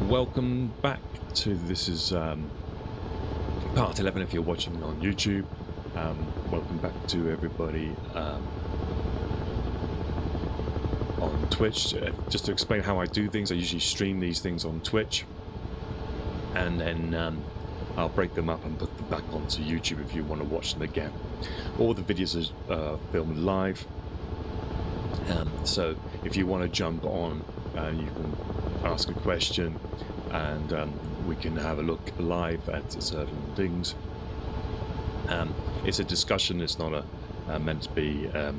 Welcome back to this is part 11 if you're watching on YouTube. Welcome back to everybody on Twitch. Just to explain how I do things, I usually stream these things on Twitch and then I'll break them up and put them back onto YouTube if you want to watch them again. All the videos are filmed live, so if you want to jump on, you can ask a question and we can have a look live at certain things. It's a discussion, it's not meant to be a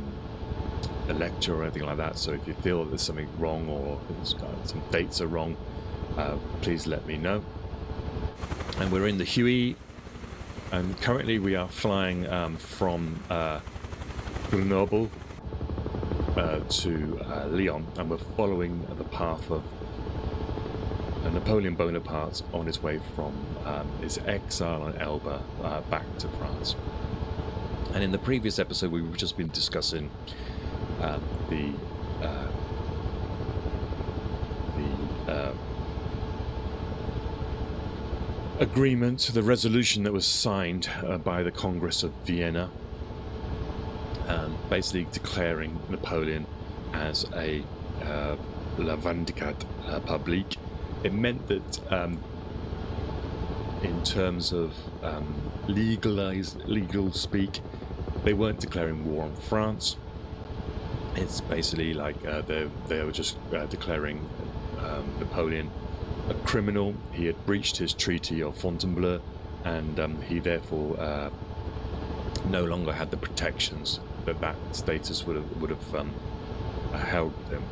lecture or anything like that, so if you feel there's something wrong or some dates are wrong, please let me know. And we're in the Huey, and currently we are flying from Grenoble to Lyon, and we're following the path of Napoleon Bonaparte on his way from his exile on Elba back to France. And in the previous episode we've just been discussing the agreement, the resolution that was signed by the Congress of Vienna, basically declaring Napoleon as a revendicat publique. It meant that in terms of legal speak, they weren't declaring war on France. It's basically like they were just declaring Napoleon a criminal. He had breached his treaty of Fontainebleau, and he therefore no longer had the protections that status would have held him.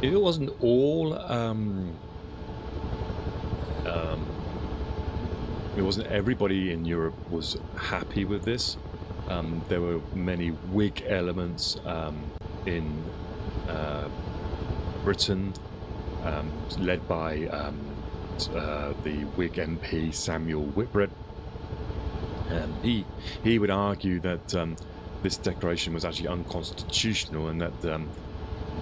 It wasn't all. It wasn't everybody in Europe was happy with this. There were many Whig elements in Britain, led by the Whig MP Samuel Whitbread. He would argue that this declaration was actually unconstitutional, and that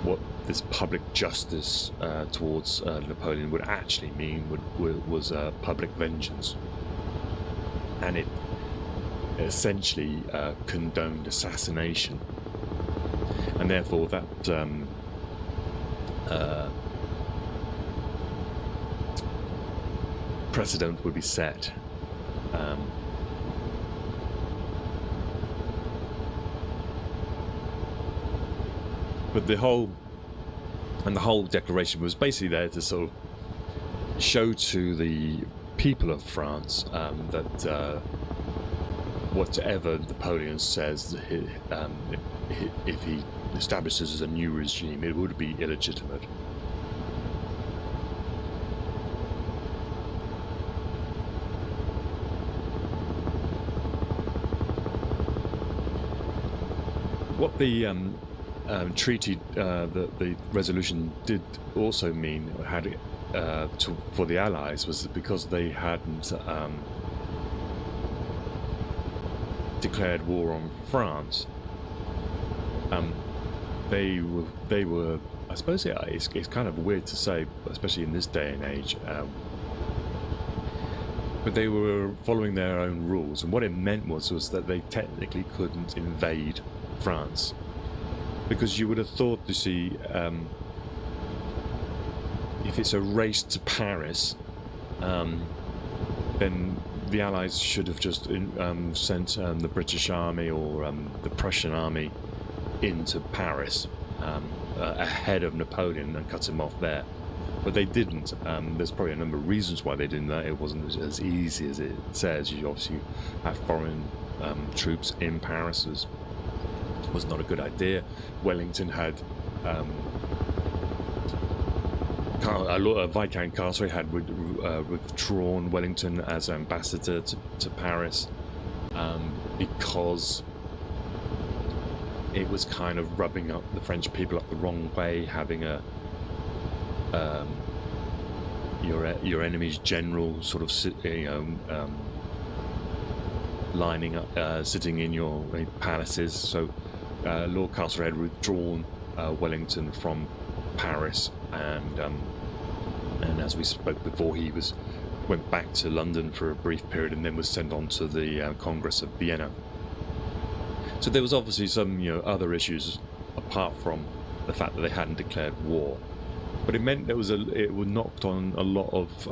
what this public justice towards Napoleon would actually mean was public vengeance, and it essentially condoned assassination, and therefore that precedent would be set. But the whole declaration was basically there to sort of show to the people of France that whatever Napoleon says, if he establishes a new regime, it would be illegitimate. What the treaty, the resolution did also mean for the Allies was that because they hadn't declared war on France, they were I suppose it's kind of weird to say, especially in this day and age, but they were following their own rules, and what it meant was that they technically couldn't invade France. Because you would have thought, you see, if it's a race to Paris, then the Allies should have just sent the British army or the Prussian army into Paris ahead of Napoleon and cut him off there. But they didn't. There's probably a number of reasons why they didn't. It wasn't as easy as it says. You obviously have foreign troops in Paris. Was not a good idea. Wellington had Viscount Castlereagh had withdrawn Wellington as ambassador to Paris because it was kind of rubbing up the French people up the wrong way, having a your enemy's general sort of lining up, sitting in your palaces. So Lord Castlereagh had withdrawn Wellington from Paris, and as we spoke before, he went back to London for a brief period and then was sent on to the Congress of Vienna. So there was obviously some other issues apart from the fact that they hadn't declared war, but it meant it would knocked on a lot of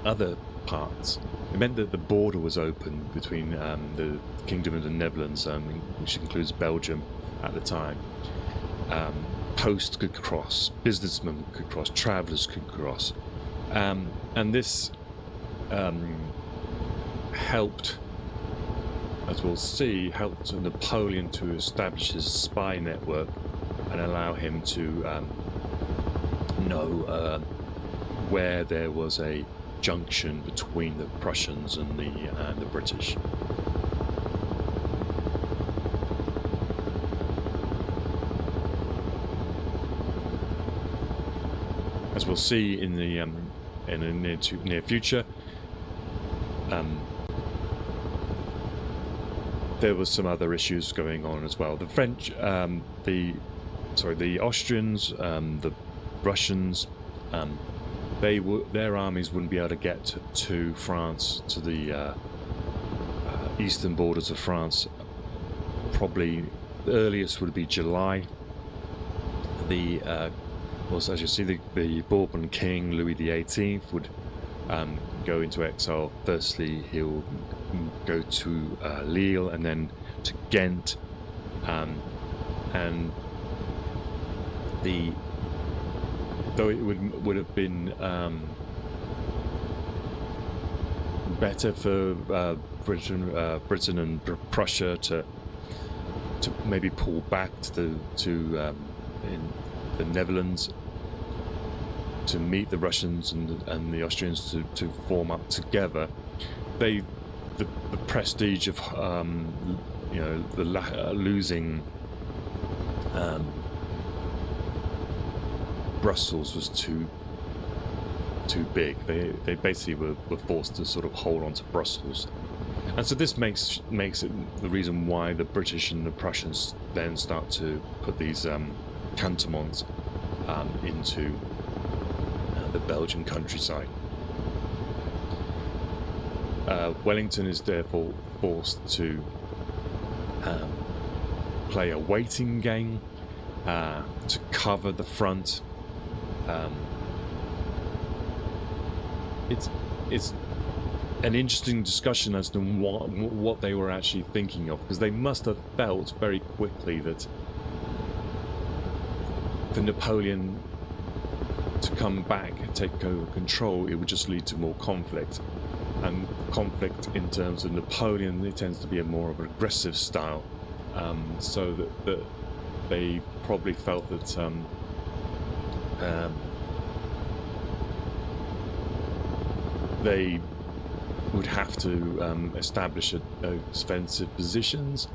other parts. It meant that the border was open between the Kingdom of the Netherlands, which includes Belgium at the time. Posts could cross, businessmen could cross, travellers could cross, and this helped, as we'll see, helped Napoleon to establish his spy network and allow him to know where there was a junction between the Prussians and the British. As we'll see in the near future, there was some other issues going on as well. The French, the Austrians, the Russians, their armies wouldn't be able to get to France, to the eastern borders of France. Probably the earliest would be July. As you see, the Bourbon King Louis XVIII would go into exile. Firstly, he'll go to Lille and then to Ghent, and though it would have been better for Britain and Prussia to maybe pull back to in the Netherlands to meet the Russians and the Austrians to form up together. The prestige of losing Brussels was too big. They basically were forced to sort of hold on to Brussels, and so this makes it the reason why the British and the Prussians then start to put these cantonments into the Belgian countryside. Wellington is therefore forced to play a waiting game to cover the front. It's an interesting discussion as to what they were actually thinking of, because they must have felt very quickly that for Napoleon to come back and take over control, it would just lead to more conflict. And conflict in terms of Napoleon, it tends to be a more of an aggressive style, so that they probably felt that they would have to establish defensive positions.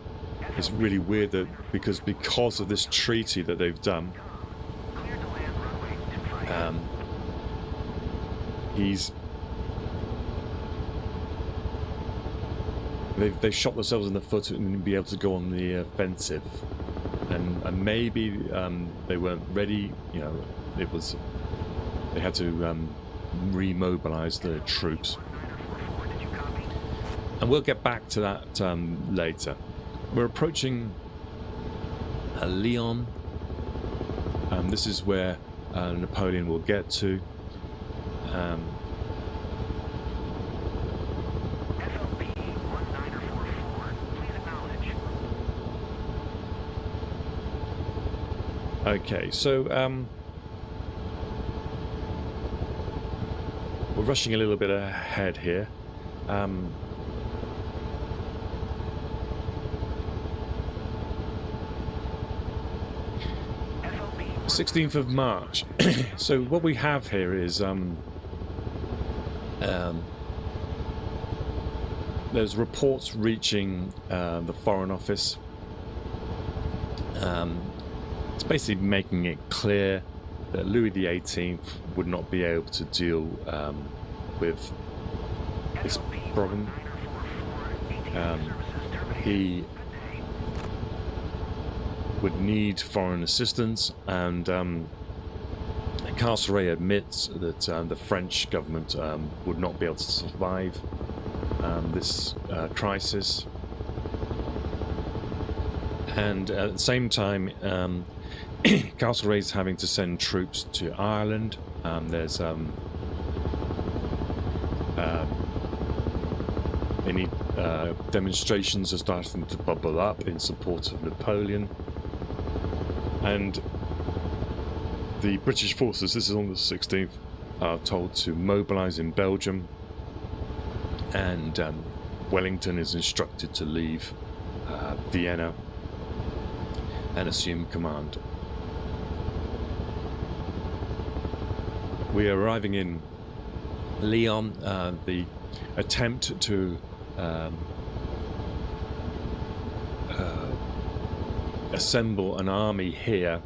It's really weird that because of this treaty that they've done, they've shot themselves in the foot and be able to go on the offensive, and maybe they weren't ready. They had to remobilize the troops, and we'll get back to that later. We're approaching Lyon. This is where Napoleon will get to. Okay, so we're rushing a little bit ahead here. 16th of March. So what we have here is there's reports reaching the Foreign Office. It's basically making it clear that Louis XVIII would not be able to deal with this problem. would need foreign assistance, and Castlereagh admits that the French government would not be able to survive this crisis. And at the same time, Castlereagh is having to send troops to Ireland. There's any demonstrations are starting to bubble up in support of Napoleon, and the British forces, this is on the 16th, are told to mobilise in Belgium, and Wellington is instructed to leave Vienna and assume command. We are arriving in Lyon. The attempt to assemble an army here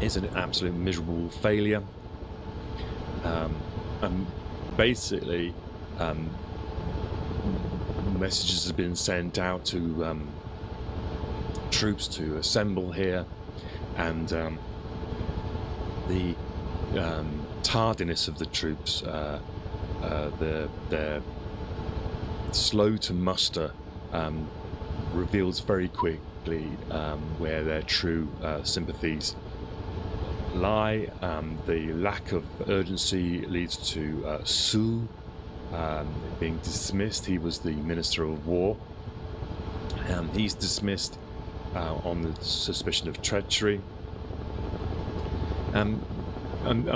is an absolute miserable failure. And basically, messages have been sent out to troops to assemble here, and the tardiness of the troops, they're slow to muster, reveals very quickly where their true sympathies lie. The lack of urgency leads to Soult being dismissed. He was the Minister of War. He's dismissed on the suspicion of treachery. And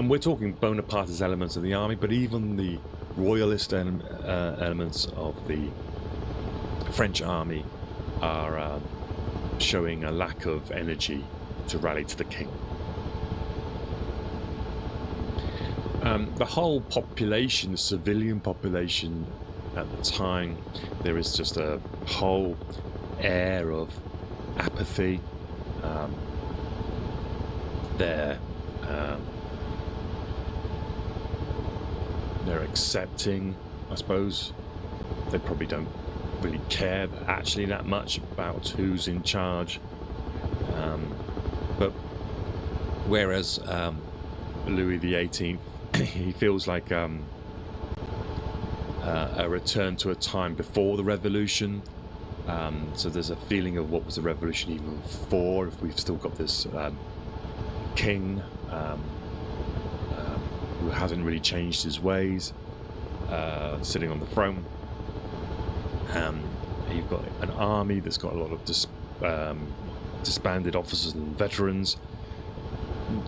we're talking Bonapartist elements of the army, but even the royalist elements of the French army are showing a lack of energy to rally to the king. The whole population, the civilian population at the time, there is just a whole air of apathy. They're accepting, I suppose. They probably don't really care actually that much about who's in charge. But whereas Louis XVIII, he feels like a return to a time before the revolution. So there's a feeling of what was the revolution even before, if we've still got this king who hasn't really changed his ways, sitting on the throne. You've got an army that's got a lot of disbanded officers and veterans.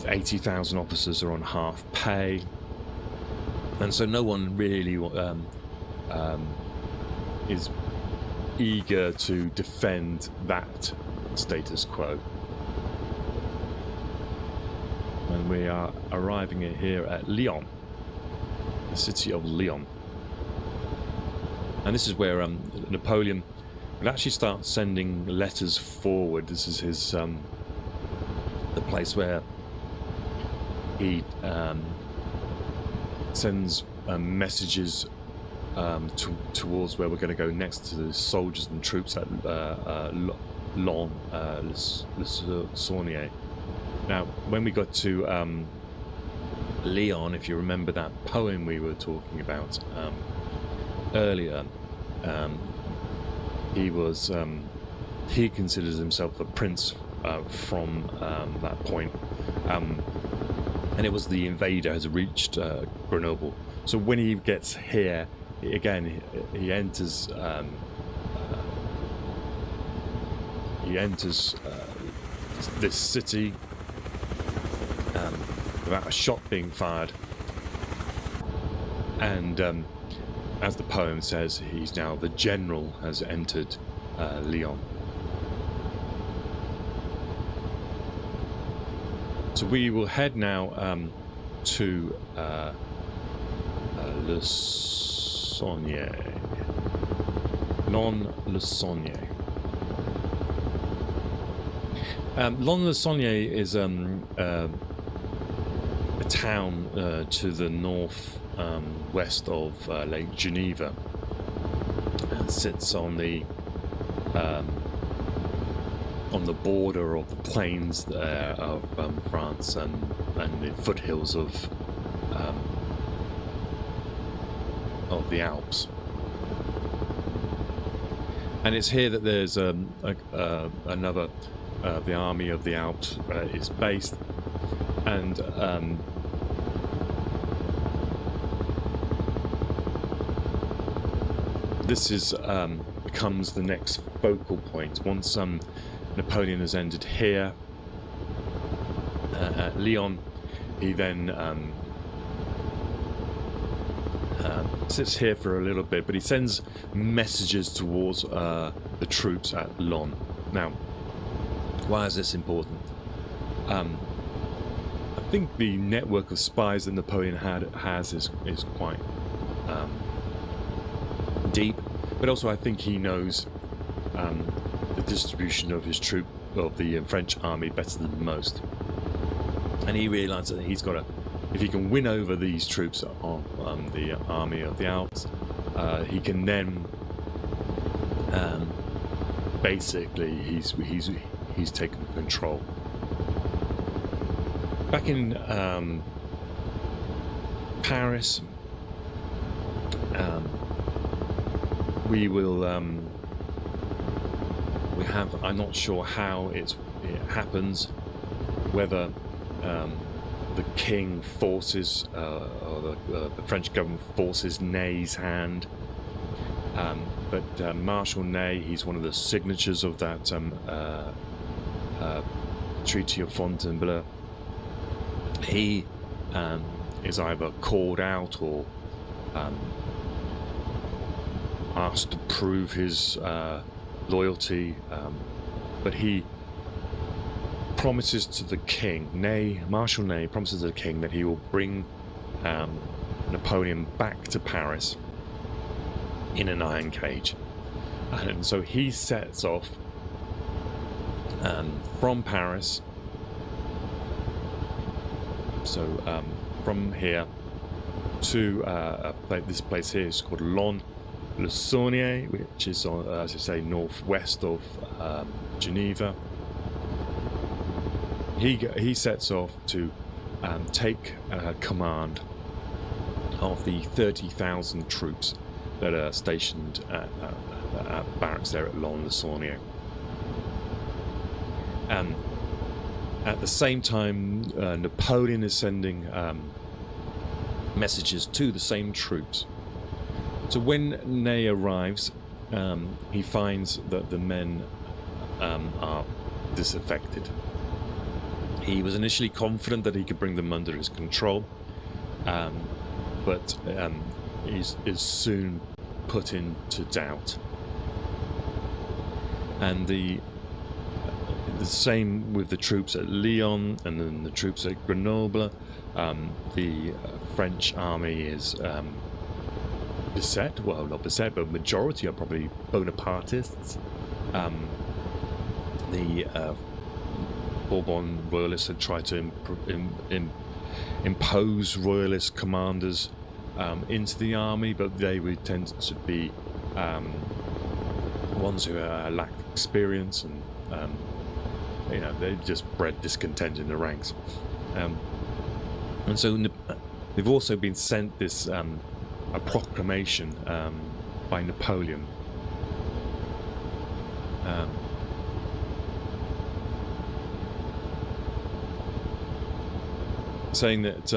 80,000 officers are on half pay, and so no one really is eager to defend that status quo. And we are arriving here at Lyon, the city of Lyon, and this is where Napoleon would actually start sending letters forward. This is his the place where he sends messages towards where we're going to go next, to the soldiers and troops at Lyon, Saunier. Now, when we got to Lyon, if you remember that poem we were talking about earlier, he considers himself a prince from that point. And it was the invader has reached Grenoble. So when he gets here, again, he enters this city without a shot being fired. And as the poem says, he's now the general has entered Lyon. So we will head now to Le Saunier. Lons-le-Saunier. Lons-le-Saunier is a town to the north west of Lake Geneva. It sits on the on the border of the plains there of France and the foothills of the Alps. And it's here that there's another the army of the Alps is based, and this is becomes the next focal point. Once Napoleon has ended here at Lyon, he then sits here for a little bit, but he sends messages towards the troops at Lyon. Now, why is this important? I think the network of spies that Napoleon has is quite deep, but also I think he knows the distribution of his of the French army better than most, and he realizes that he's got to, if he can win over these troops of the army of the Alps, he can then basically he's taken control. Back in Paris, we will we have, I'm not sure how it happens, whether the king forces or the French government forces Ney's hand, but Marshal Ney, he's one of the signatures of that Treaty of Fontainebleau. He is either called out or asked to prove his loyalty, but he promises to the king, Marshal Ney promises to the king that he will bring Napoleon back to Paris in an iron cage. And so he sets off from Paris, so from here to this place here is called Lyon-le-Saunier, which is, as I say, northwest of Geneva. He sets off to take command of the 30,000 troops that are stationed at barracks there at Lyon-le-Saunier. At the same time, Napoleon is sending messages to the same troops. So when Ney arrives, he finds that the men are disaffected. He was initially confident that he could bring them under his control, but is soon put into doubt. And the same with the troops at Lyon and then the troops at Grenoble. The French army is beset, well, not beset, but majority are probably Bonapartists. The Bourbon royalists had tried to impose royalist commanders into the army, but they would tend to be ones who lacked experience, and they just bred discontent in the ranks. And so they've also been sent this a proclamation by Napoleon. Saying that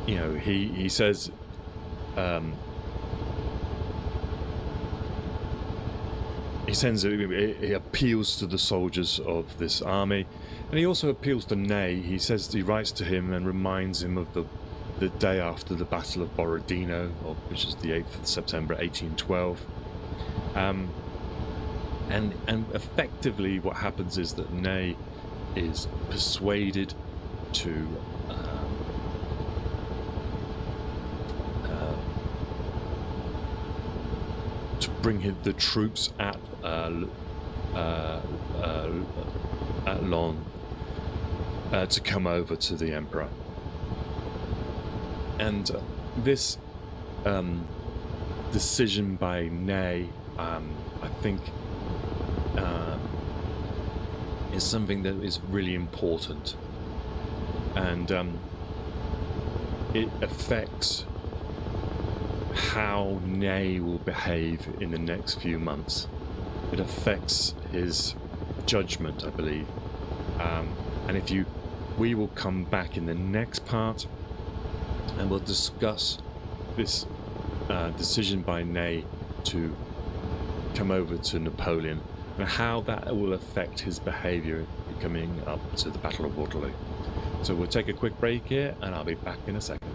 he says he appeals to the soldiers of this army, and he also appeals to Ney. He writes to him and reminds him of the day after the Battle of Borodino, which is the 8th of September 1812. And effectively what happens is that Ney is persuaded to bring the troops at Lyon to come over to the emperor. And this decision by Ney I think is something that is really important, and it affects how Ney will behave in the next few months. It affects his judgment, I believe. And we will come back in the next part, and we'll discuss this decision by Ney to come over to Napoleon and how that will affect his behaviour coming up to the Battle of Waterloo. So we'll take a quick break here, and I'll be back in a second.